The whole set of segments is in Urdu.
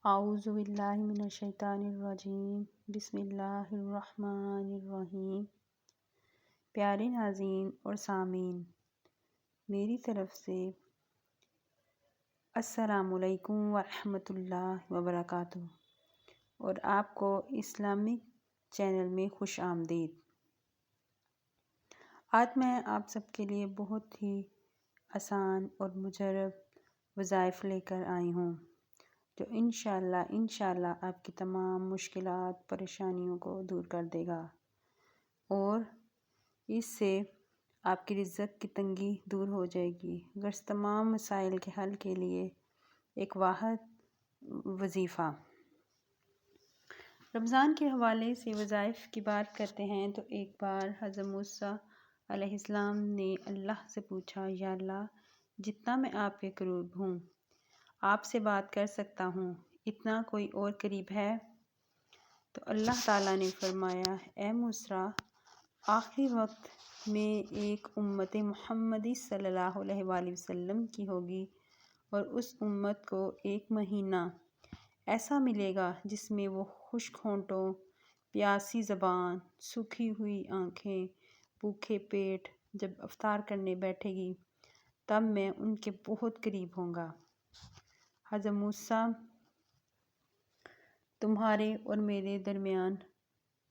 اعوذ باللہ من الشیطان الرجیم، بسم اللہ الرحمن الرحیم۔ پیارے ناظرین اور سامعین، میری طرف سے السلام علیکم ورحمۃ اللہ وبرکاتہ اور آپ کو اسلامک چینل میں خوش آمدید۔ آج میں آپ سب کے لیے بہت ہی آسان اور مجرب وظائف لے کر آئی ہوں، جو انشاءاللہ آپ کی تمام مشکلات پریشانیوں کو دور کر دے گا اور اس سے آپ کی رزق کی تنگی دور ہو جائے گی۔ غرض تمام مسائل کے حل کے لیے ایک واحد وظیفہ۔ رمضان کے حوالے سے وظائف کی بات کرتے ہیں تو ایک بار حضرت موسیٰ علیہ السلام نے اللہ سے پوچھا، یا اللہ، جتنا میں آپ کے قریب ہوں، آپ سے بات کر سکتا ہوں، اتنا کوئی اور قریب ہے؟ تو اللہ تعالیٰ نے فرمایا، اے موسیٰ، آخری وقت میں ایک امت محمدی صلی اللہ علیہ وآلہ وسلم کی ہوگی اور اس امت کو ایک مہینہ ایسا ملے گا جس میں وہ خشک ہونٹوں، پیاسی زبان، سوکھی ہوئی آنکھیں، بھوکے پیٹ جب افطار کرنے بیٹھے گی تب میں ان کے بہت قریب ہوں گا۔ حضرت موسیٰ، تمہارے اور میرے درمیان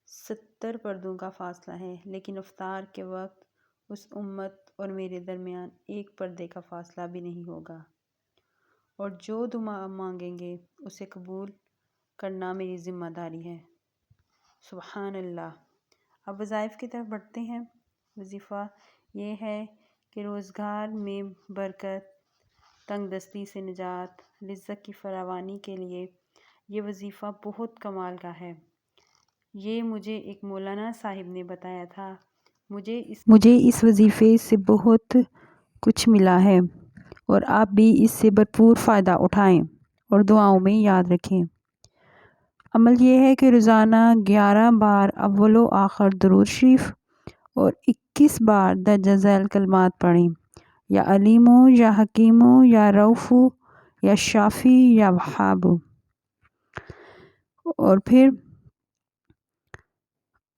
70 پردوں کا فاصلہ ہے، لیکن افطار کے وقت اس امت اور میرے درمیان ایک پردے کا فاصلہ بھی نہیں ہوگا، اور جو دعا مانگیں گے اسے قبول کرنا میری ذمہ داری ہے۔ سبحان اللہ۔ اب وظائف کی طرف بڑھتے ہیں۔ وظیفہ یہ ہے کہ روزگار میں برکت، تنگ دستی سے نجات، رزق کی فراوانی کے لیے یہ وظیفہ بہت کمال کا ہے۔ یہ مجھے ایک مولانا صاحب نے بتایا تھا۔ مجھے اس وظیفے سے بہت کچھ ملا ہے اور آپ بھی اس سے بھرپور فائدہ اٹھائیں اور دعاؤں میں یاد رکھیں۔ عمل یہ ہے کہ روزانہ 11 بار اول و آخر درود شریف اور 21 بار درج ذیل کلمات پڑھیں، یا علیمو، یا حکیمو، یا رؤوفو، یا شافی، یا وہابو، اور پھر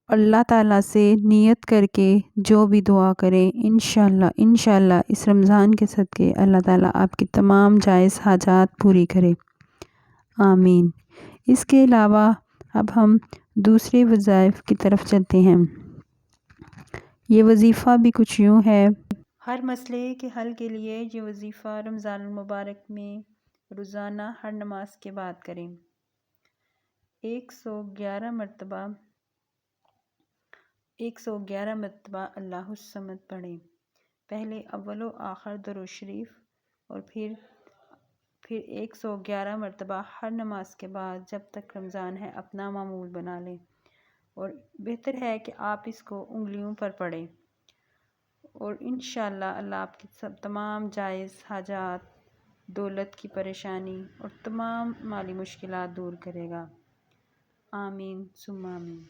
اللہ تعالیٰ سے نیت کر کے جو بھی دعا کریں، انشاءاللہ اس رمضان کے صدقے اللہ تعالیٰ آپ کی تمام جائز حاجات پوری کرے، آمین۔ اس کے علاوہ اب ہم دوسرے وظائف کی طرف چلتے ہیں۔ یہ وظیفہ بھی کچھ یوں ہے۔ ہر مسئلے کے حل کے لیے یہ وظیفہ رمضان المبارک میں روزانہ ہر نماز کے بعد کریں۔ 111 مرتبہ اللہ الصمد پڑھیں۔ پہلے اول و آخر درود شریف اور پھر 111 مرتبہ ہر نماز کے بعد جب تک رمضان ہے اپنا معمول بنا لیں، اور بہتر ہے کہ آپ اس کو انگلیوں پر پڑھیں، اور انشاءاللہ اللہ آپ کی تمام جائز حاجات، دولت کی پریشانی اور تمام مالی مشکلات دور کرے گا، آمین ثم آمین۔